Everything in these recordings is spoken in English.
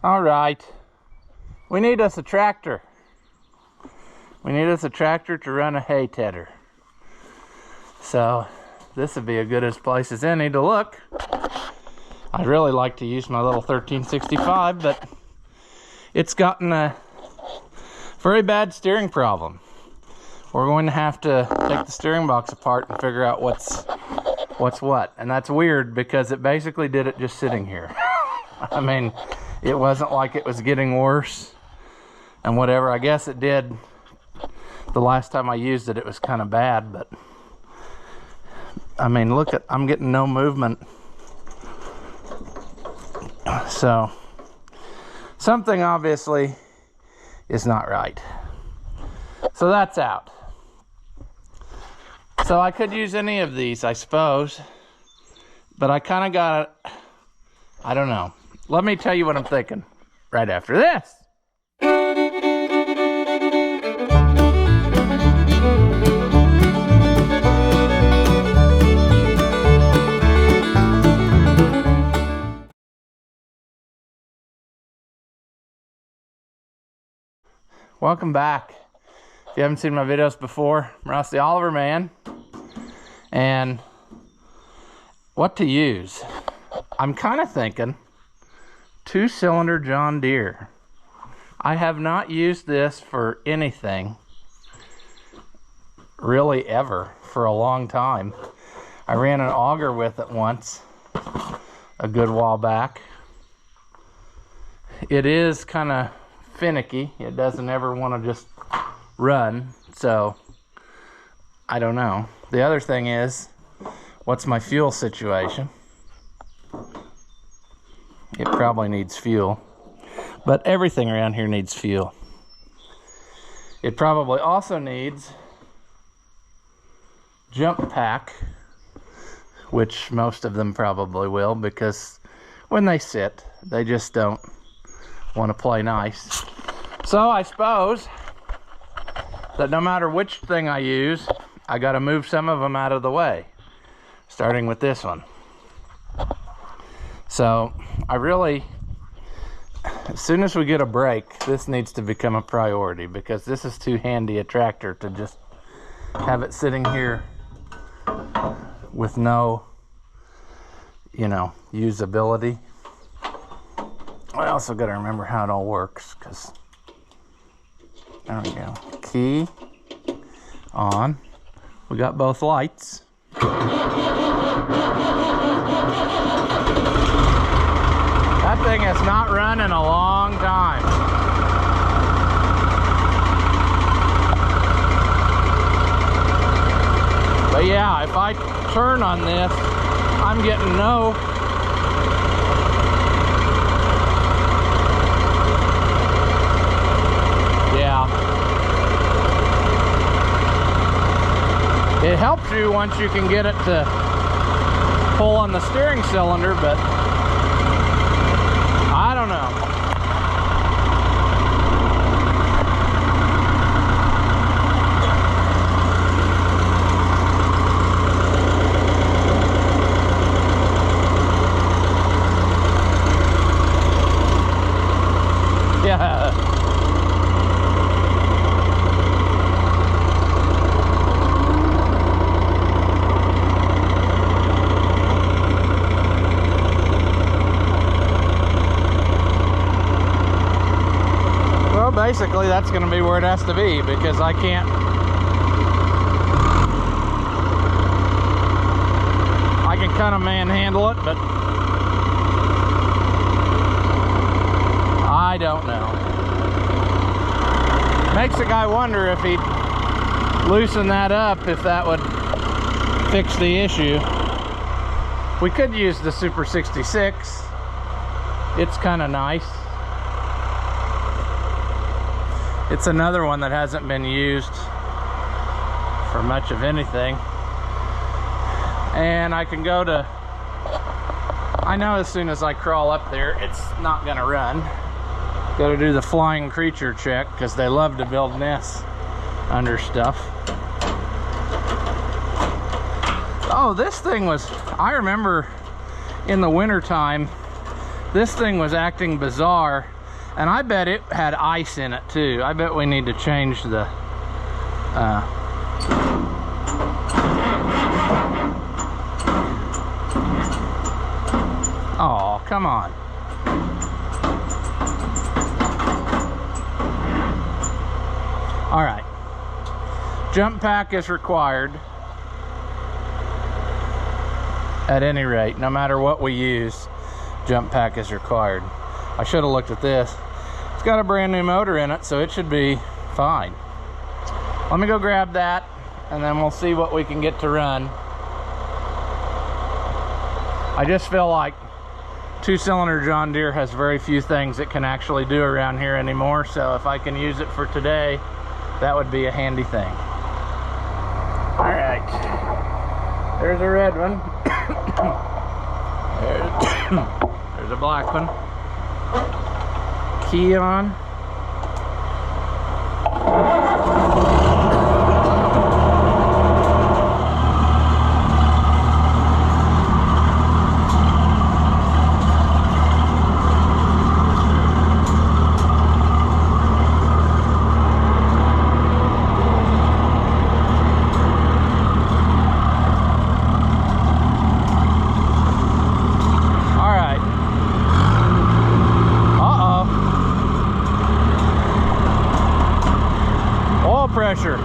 All right, we need us a tractor. We need us a tractor to run a hay tedder. So this would be as good a place as any to look. I'd really like to use my little 1365, but it's gotten a very bad steering problem. We're going to have to take the steering box apart and figure out what's what. And that's weird because it basically did it just sitting here. I mean, it wasn't like it was getting worse and whatever. I guess it did. The last time I used it, it was kind of bad, but I mean, look at, I'm getting no movement. So something obviously is not right. So that's out. So I could use any of these, I suppose, but I kind of got it. I don't know. Let me tell you what I'm thinking right after this. Welcome back. If you haven't seen my videos before, I'm Ross the Oliver Man. And what to use? I'm kind of thinking 2-cylinder John Deere. I have not used this for anything really ever for a long time. I ran an auger with it once a good while back. It is kind of finicky. It doesn't ever want to just run, so I don't know. The other thing is, what's my fuel situation? It probably needs fuel, but everything around here needs fuel. It probably also needs jump pack, which most of them probably will, because when they sit, they just don't want to play nice. So I suppose that no matter which thing I use, I got to move some of them out of the way, starting with this one. So I really, as soon as we get a break, this needs to become a priority, because this is too handy a tractor to just have it sitting here with no, you know, usability. I also got to remember how it all works, because there we go. Key on. We got both lights. That thing has not run in a long time. But yeah, if I turn on this, I'm getting no It helps you once you can get it to pull on the steering cylinder, but I don't know. Yeah. Basically, that's going to be where it has to be, because I can't. I can kind of manhandle it, but I don't know. Makes the guy wonder if he'd loosen that up, if that would fix the issue. We could use the Super 66. It's kind of nice. It's another one that hasn't been used for much of anything. And I can go to, I know as soon as I crawl up there, it's not gonna run. Go to do the flying creature check, because they love to build nests under stuff. Oh, this thing was, I remember in the winter time this thing was acting bizarre, and I bet it had ice in it too. I bet we need to change the oh, come on. All right, jump pack is required at any rate. No matter what we use, jump pack is required. I should have looked at this. It's got a brand new motor in it, so it should be fine. Let me go grab that, and then we'll see what we can get to run. I just feel like 2-cylinder John Deere has very few things it can actually do around here anymore, so if I can use it for today, that would be a handy thing. All right, there's a red one. There's a black one. Key on. Pressure.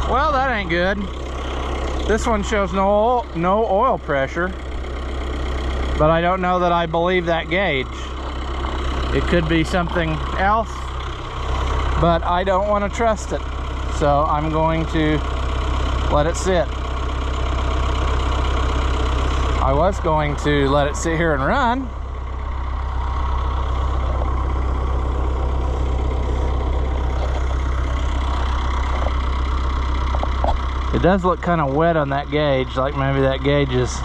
Well, that ain't good. This one shows no oil pressure, but I don't know that I believe that gauge. It could be something else, but I don't want to trust it, so I'm going to let it sit. I was going to let it sit here and run, it does look kind of wet on that gauge, like maybe that gauge is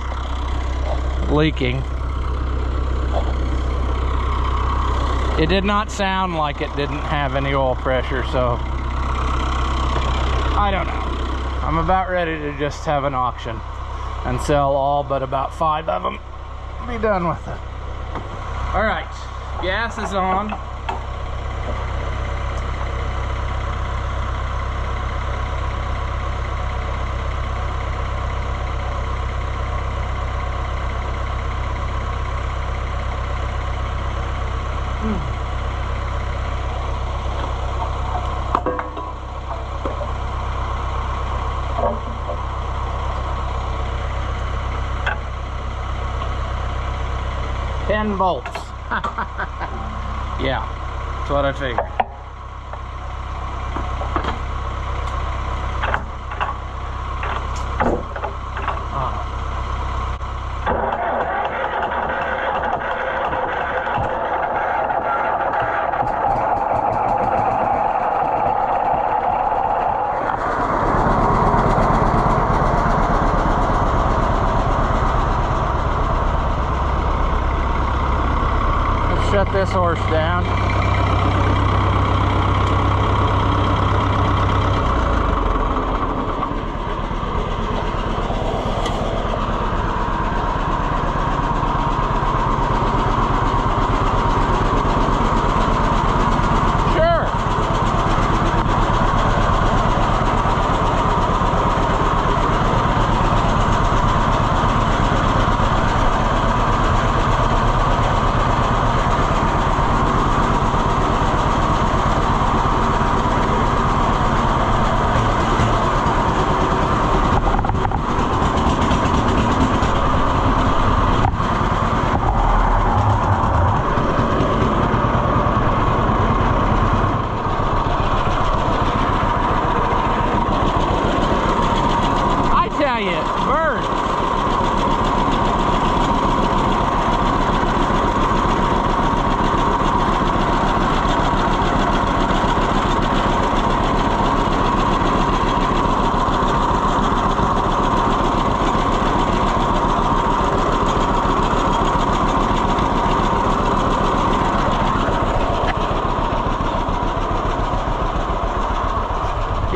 leaking. It did not sound like it didn't have any oil pressure, so I don't know. I'm about ready to just have an auction and sell all but about 5 of them. Be done with it. All right, gas is on. Bolts. Yeah, that's what I figured. Shut this horse down.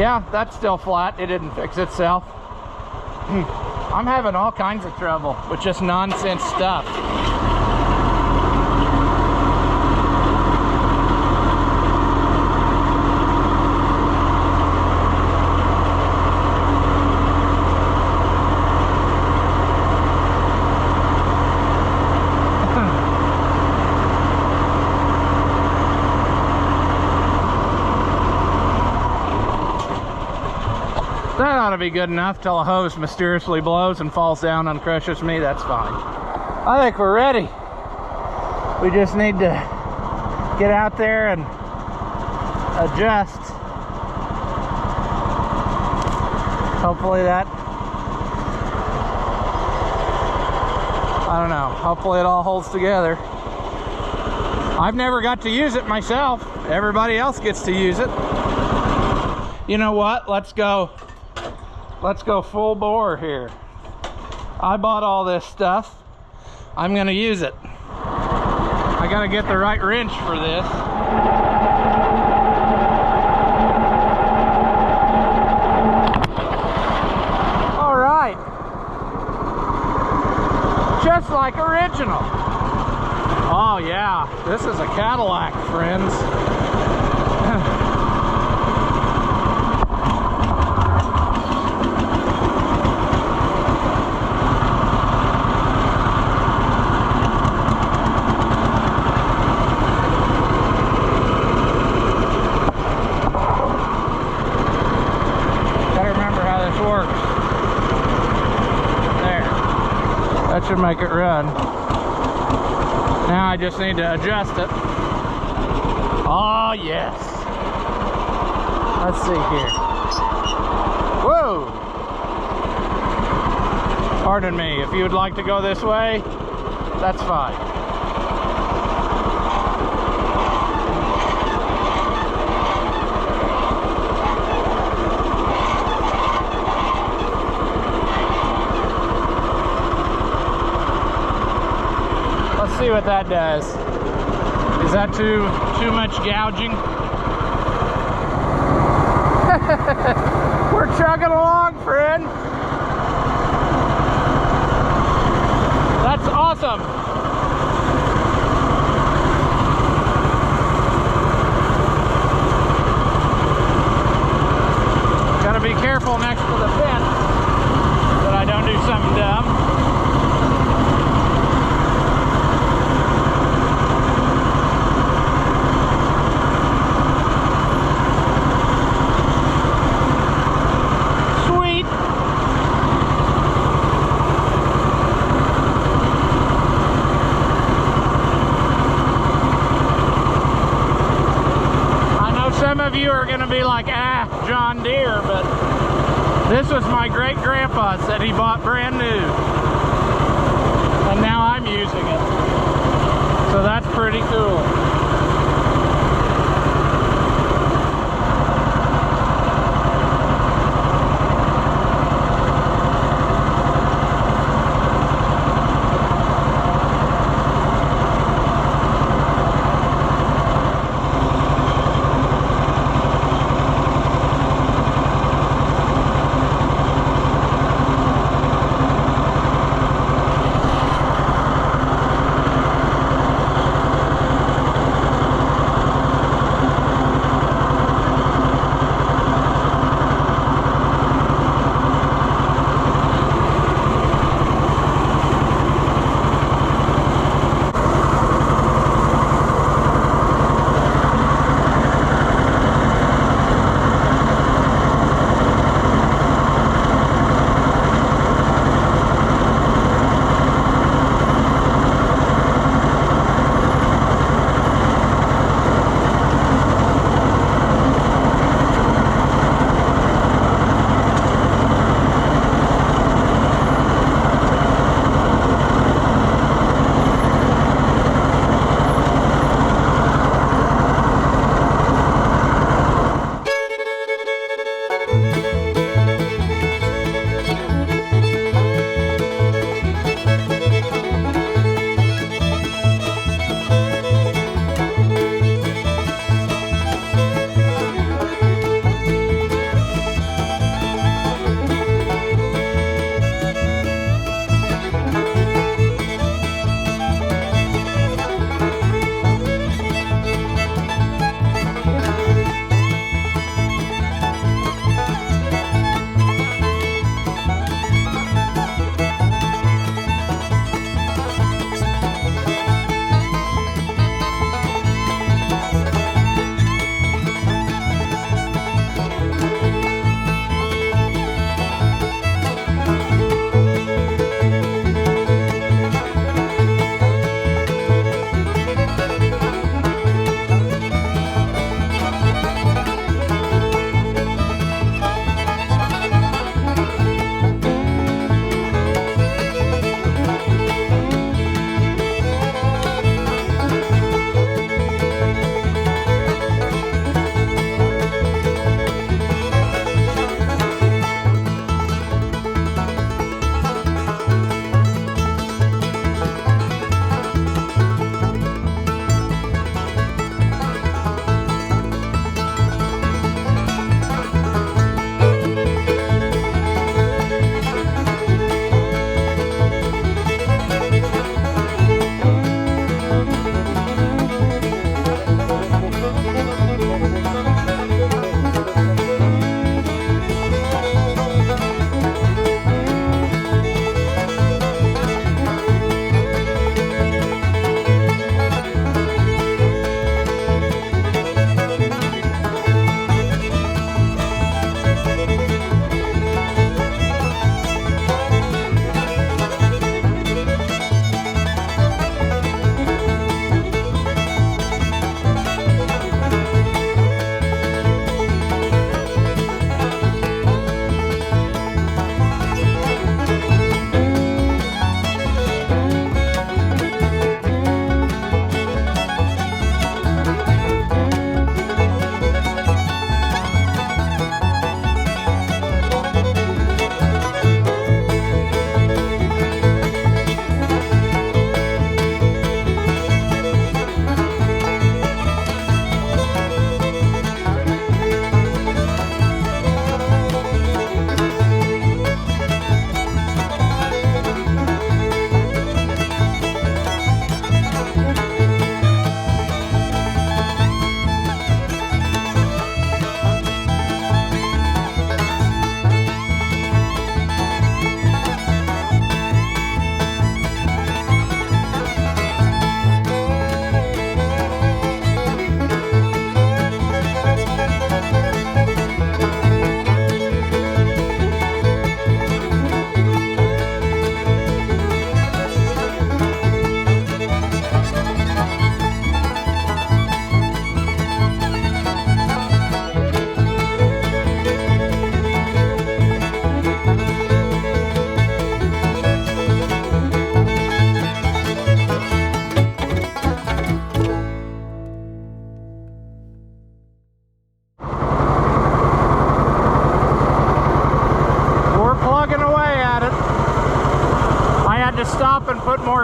Yeah, that's still flat. It didn't fix itself. I'm having all kinds of trouble with just nonsense stuff. That ought to be good enough till a hose mysteriously blows and falls down and crushes me. That's fine. I think we're ready. We just need to get out there and adjust. Hopefully that, I don't know, hopefully it all holds together. I've never got to use it myself. Everybody else gets to use it. You know what? Let's go full bore here. I bought all this stuff. I'm gonna use it. I gotta get the right wrench for this. All right. Just like original. Oh yeah, this is a Cadillac, friends. That should make it run. Now I just need to adjust it. Oh yes. Let's see here. Whoa! Pardon me, if you would like to go this way, that's fine. See what that does. Is that too much gouging? We're chugging along, friend. That's awesome. Gotta be careful next to the fence that I don't do something dumb. Some of you are going to be like, ah, John Deere, but this was my great-grandpa's that he bought brand new. And now I'm using it. So that's pretty cool.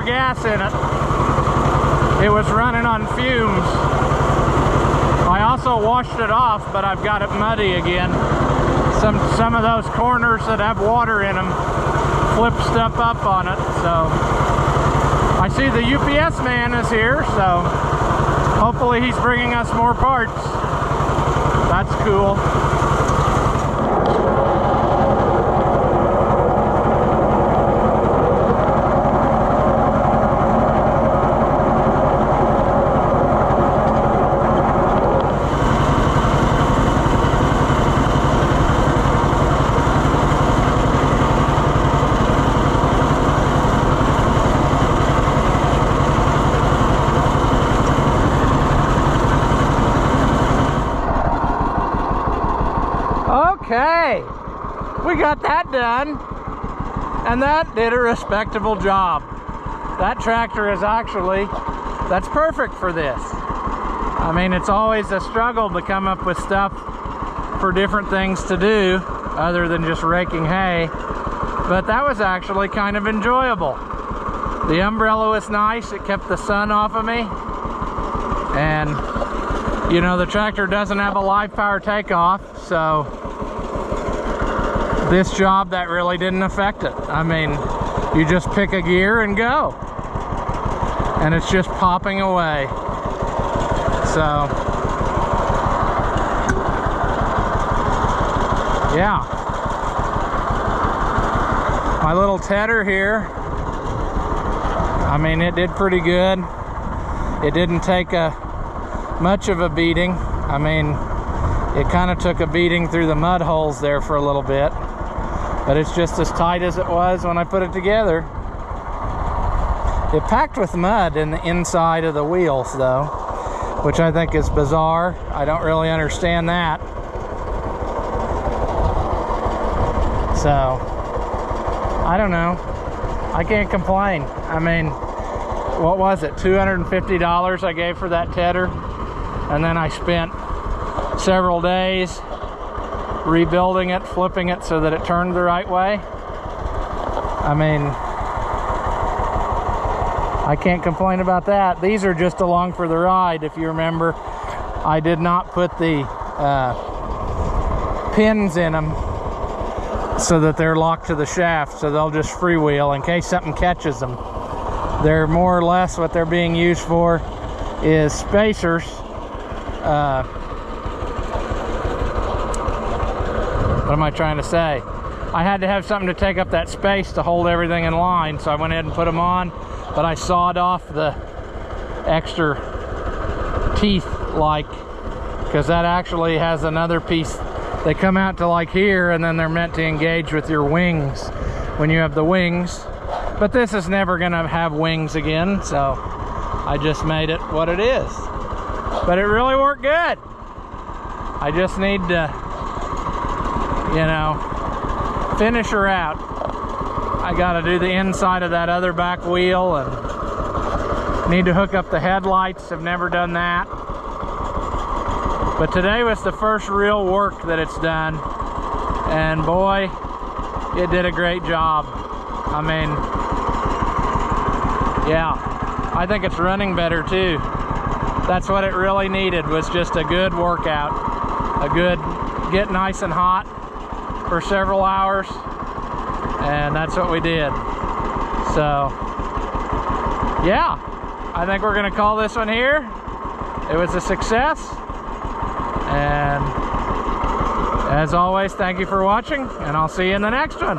gas in it. It was running on fumes. I also washed it off, but I've got it muddy again. Some of those corners that have water in them flip stuff up on it. So I see the UPS man is here, so hopefully he's bringing us more parts. That's cool. Okay, we got that done, and that did a respectable job. That tractor is actually, that's perfect for this. I mean, it's always a struggle to come up with stuff for different things to do other than just raking hay, but that was actually kind of enjoyable. The umbrella was nice, it kept the sun off of me, and you know, the tractor doesn't have a live power takeoff, so this job, that really didn't affect it. I mean, you just pick a gear and go, and it's just popping away. So yeah, my little tedder here, I mean, it did pretty good. It didn't take much of a beating. I mean, it kind of took a beating through the mud holes there for a little bit, but it's just as tight as it was when I put it together. It packed with mud in the inside of the wheels though, which I think is bizarre. I don't really understand that. So, I don't know. I can't complain. I mean, what was it? $250 I gave for that tedder, and then I spent several days rebuilding it, flipping it so that it turned the right way. I mean, I can't complain about that. These are just along for the ride. If you remember, I did not put the pins in them so that they're locked to the shaft, so they'll just freewheel in case something catches them. They're more or less what they're being used for is spacers. What am I trying to say? I had to have something to take up that space to hold everything in line, so I went ahead and put them on, but I sawed off the extra teeth, like, because that actually has another piece. They come out to like here, and then they're meant to engage with your wings when you have the wings, but this is never gonna have wings again, so I just made it what it is. But it really worked good. I just need to, you know, finish her out. I gotta do the inside of that other back wheel and need to hook up the headlights. I've never done that. But today was the first real work that it's done, and boy, it did a great job. I mean, yeah, I think it's running better too. That's what it really needed, was just a good workout, a good get nice and hot for several hours, and that's what we did. So yeah, I think we're gonna call this one here. It was a success, and as always, thank you for watching, and I'll see you in the next one.